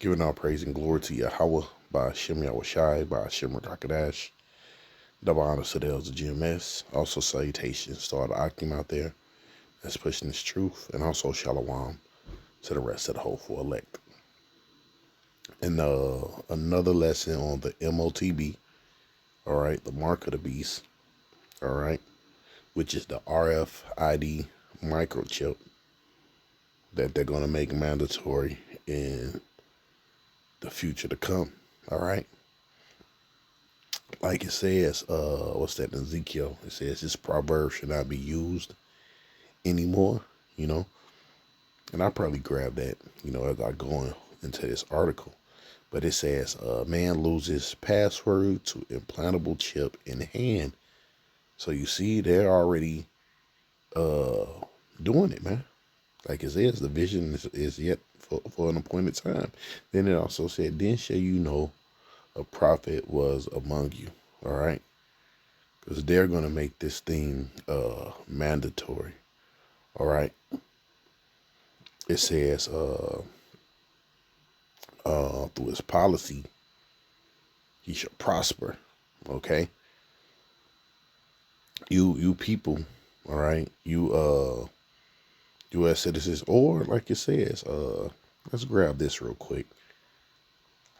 Giving all praise and glory to Yahweh by Shem Yahushai, by Shem Rakadash. Double honors to the elders of GMS. Also salutations to all the Akim out there that's pushing this truth. And also shalom to the rest of the hopeful elect. And another lesson on the MOTB, all right, the mark of the beast, all right, which is the RFID microchip that they're going to make mandatory in the future to come, all right? Like it says, what's that in Ezekiel? It says this proverb should not be used anymore, you know? And I probably grab that, as I go into this article. But it says, man loses password to implantable chip in hand. So you see, they're already doing it, man. Like it says, the vision is yet for an appointed time. Then it also said, then shall you know a prophet was among you. All right. Because they're going to make this thing mandatory. All right. It says through his policy, he shall prosper. Okay. You people, all right, you U.S. citizens, or like it says, let's grab this real quick.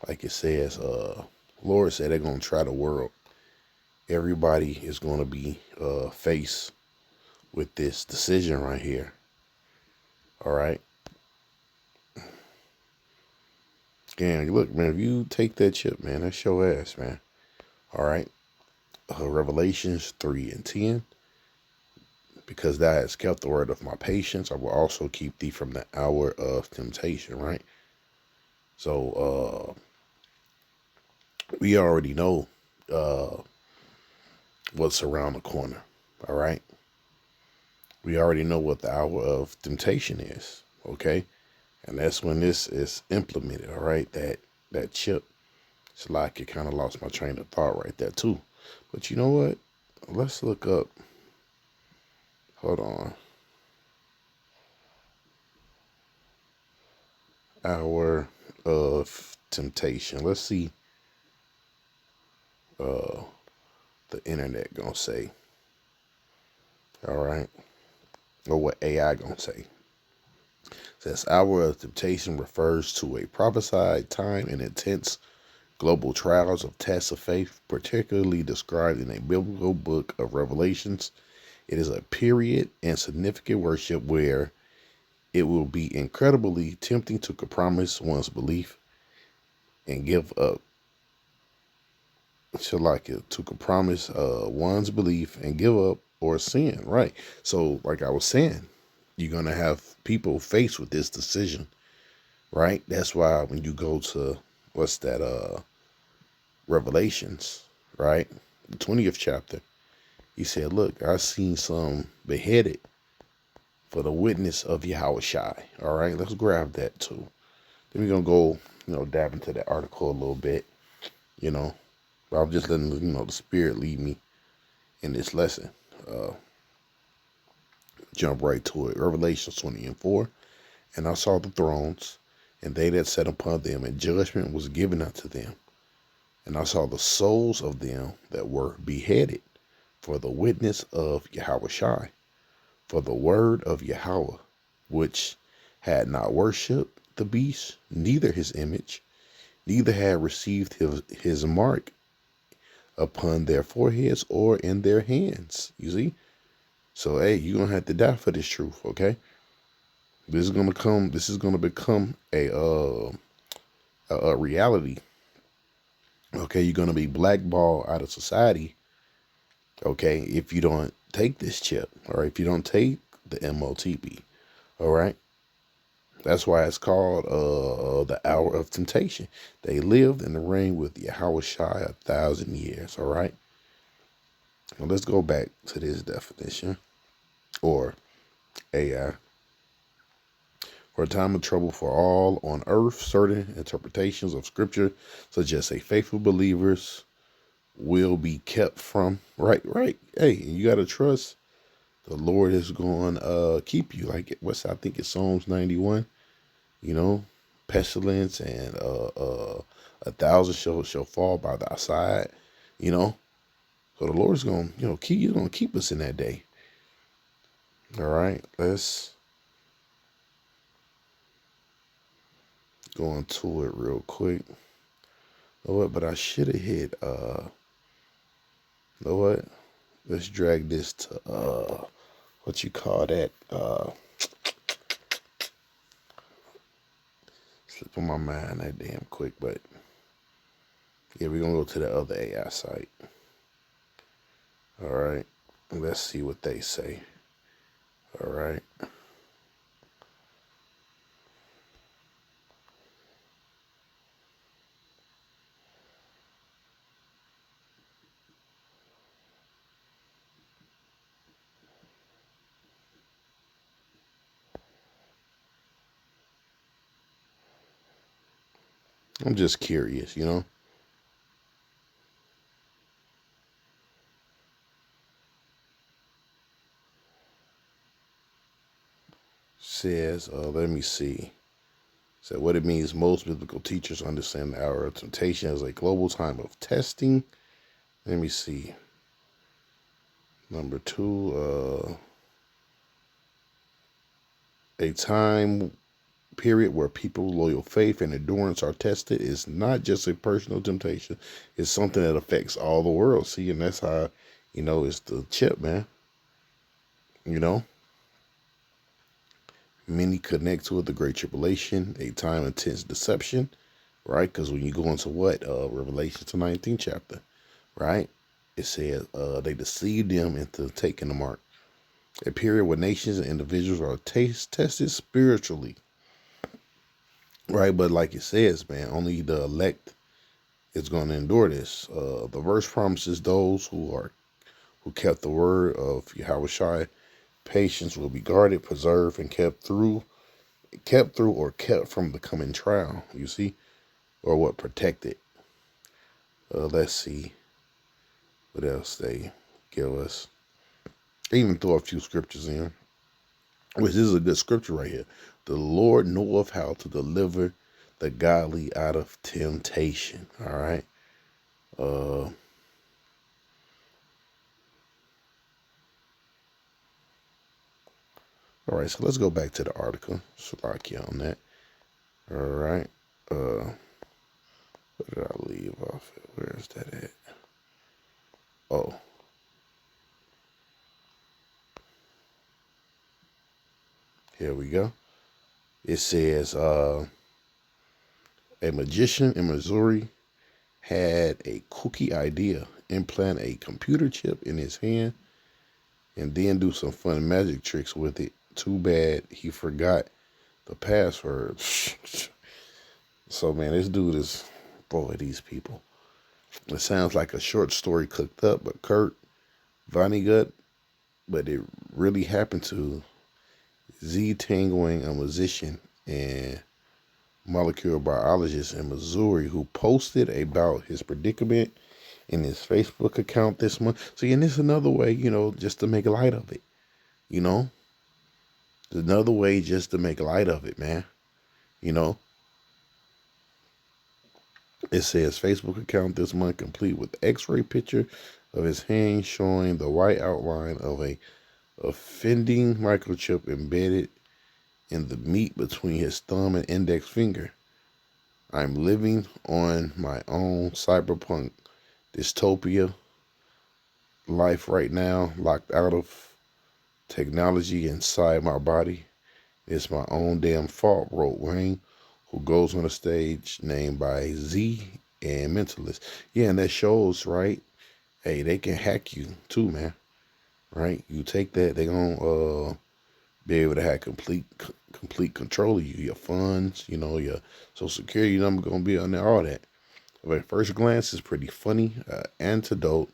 Like it says, Lord said they're gonna try the world. Everybody is gonna be faced with this decision right here. All right. And look, man, if you take that chip, man, that's your ass, man. All right. Revelations 3:10. Because thou hast kept the word of my patience, I will also keep thee from the hour of temptation, right? So we already know what's around the corner, all right? We already know what the hour of temptation is, okay? And that's when this is implemented, all right? That chip. It's like it kind of lost my train of thought right there too. But you know what? Let's look up. Hold on. Hour of temptation. Let's see the internet gonna say. All right. Or what AI gonna say. It says hour of temptation refers to a prophesied time and intense global trials of tests of faith, particularly described in a biblical book of Revelations. It is a period and significant worship where it will be incredibly tempting to compromise one's belief and give up. To compromise one's belief and give up or sin, right? So, like I was saying, you're going to have people faced with this decision, right? That's why when you go to, Revelations, right? The 20th chapter, he said, look, I seen some beheaded for the witness of Yahushai. All right, let's grab that too. Then we're going to go, dab into that article a little bit, But I'm just letting, the Spirit lead me in this lesson. Jump right to it. Revelations 20:4. And I saw the thrones, and they that sat upon them, and judgment was given unto them. And I saw the souls of them that were beheaded for the witness of Yahushai, for the word of Yahweh, which had not worshipped the beast, neither his image, neither had received his mark upon their foreheads or in their hands. You see? So, hey, you're going to have to die for this truth, okay? This is going to become a reality. Okay, you're going to be blackballed out of society, okay, if you don't take this chip, or if you don't take the MOTB, all right? That's why it's called the hour of temptation. They lived in the reign with Yahushai 1,000 years, all right? Now let's go back to this definition, or AI. For a time of trouble for all on earth, certain interpretations of scripture, such as say faithful believers will be kept from, right. Hey, you got to trust the Lord is going to keep you. Like I think it's Psalms 91, pestilence, and 1,000 shall fall by thy side. You know, so the Lord's gonna, He's gonna keep us in that day. All right, let's go into it real quick. Know what? But I should have hit. Know what? Let's drag this to what you call that? Slip on my mind that damn quick, but yeah, we're gonna go to the other AI site. All right, let's see what they say. All right. I'm just curious, Says, let me see. So what it means, most biblical teachers understand the hour of temptation as a global time of testing. Let me see. Number two, a time period where people's loyal faith and endurance are tested is not just a personal temptation. It's something that affects all the world. See, and that's how, it's the chip, man. You know, many connect to it, the Great Tribulation, a time of intense deception, right? Because when you go into what? Revelation to 19th chapter, right? It says they deceived them into taking the mark. A period where nations and individuals are tested spiritually, right? But like it says, man, only the elect is going to endure this. The verse promises those who kept the word of Yahushua, patience will be guarded, preserved, and kept through, or kept from the coming trial. You see, or what protected. Let's see what else they give us. They even throw a few scriptures in, which is a good scripture right here. The Lord knoweth how to deliver the godly out of temptation. All right. All right, so let's go back to the article. Salakia on that. All right. Where did I leave off at? Where is that at? Oh. Here we go. It says a magician in Missouri had a kooky idea, implant a computer chip in his hand and then do some fun magic tricks with it. Too bad he forgot the password. So, man, this dude is, boy, these people. It sounds like a short story cooked up, but Kurt Vonnegut, but it really happened to Z Tangwing, a musician and molecular biologist in Missouri, who posted about his predicament in his Facebook account this month. See, and this is another way, just to make light of it. You know, there's another way just to make light of it, man. You know, it says Facebook account this month complete with X-ray picture of his hand showing the white outline of a offending microchip embedded in the meat between his thumb and index finger. I'm living on my own cyberpunk dystopia life right now, locked out of technology inside my body. It's my own damn fault, wrote Wayne, who goes on a stage named by Z and Mentalist. Yeah, and that shows, right? Hey, they can hack you too, man. Right? You take that, they gonna be able to have complete control of you, your funds, your social security number gonna be on there, all that. But at first glance, it's pretty funny, antidote.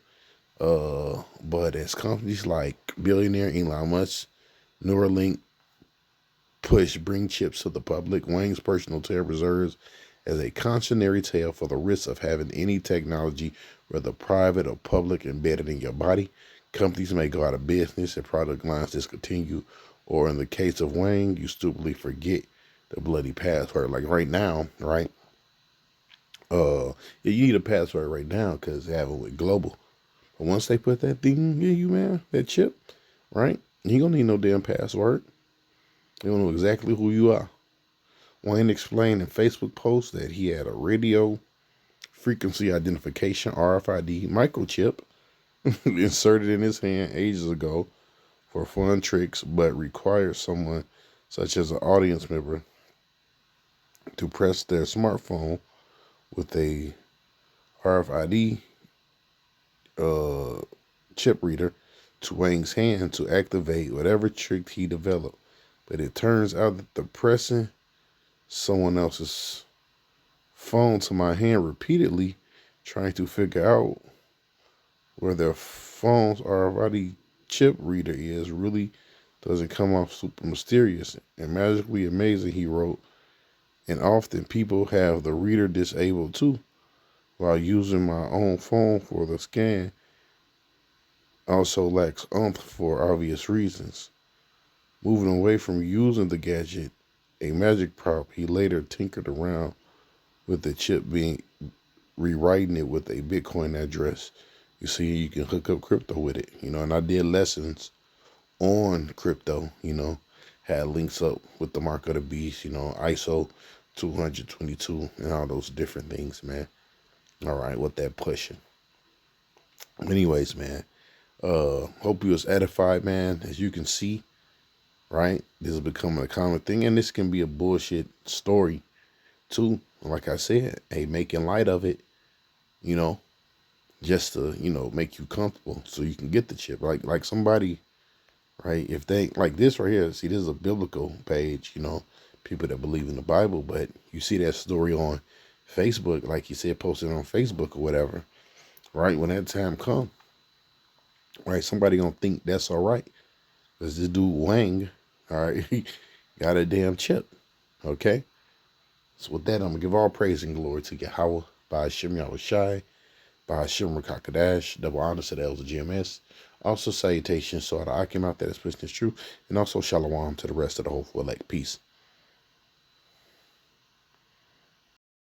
But as companies like billionaire Elon Musk, Neuralink push bring chips to the public, Wang's personal tale reserves as a cautionary tale for the risk of having any technology, whether private or public, embedded in your body. Companies may go out of business if product lines discontinue, or in the case of Wang, you stupidly forget the bloody password. Like right now, right? Yeah, you need a password right now because they have it with global. But once they put that thing in you, man, that chip, right? You don't need no damn password. They don't know exactly who you are. Wayne explained in Facebook post that he had a radio frequency identification RFID microchip inserted in his hand ages ago for fun tricks, but required someone such as an audience member to press their smartphone with a RFID uh, chip reader to Wang's hand to activate whatever trick he developed. But it turns out that the pressing someone else's phone to my hand repeatedly, trying to figure out where their phone's RFID chip reader is, really doesn't come off super mysterious and magically amazing, he wrote. And often people have the reader disabled too. While using my own phone for the scan also lacks oomph for obvious reasons. Moving away from using the gadget, a magic prop, he later tinkered around with the chip being rewriting it with a Bitcoin address. You see, you can hook up crypto with it, and I did lessons on crypto, had links up with the mark of the beast, ISO 222 and all those different things, man. All right, with that pushing. Anyways, man, hope you was edified, man. As you can see, right, this is becoming a common thing, and this can be a bullshit story too. Like I said, hey, making light of it, you know, just to, make you comfortable so you can get the chip. Like somebody, right, if they like this right here, see, this is a biblical page, people that believe in the Bible, but you see that story on Facebook, like you said, posted on Facebook or whatever, right? When that time come, right, somebody gonna think that's all right. Because this dude Wang, all right, he got a damn chip. Okay? So with that, I'm gonna give all praise and glory to Yahweh, by Hashem Yahushai, by Hashem Rakakadash, double honor to the elders of GMS. Also salutations to all the Akim out there that's pushing this truth, and also shalom to the rest of the whole elect. Peace.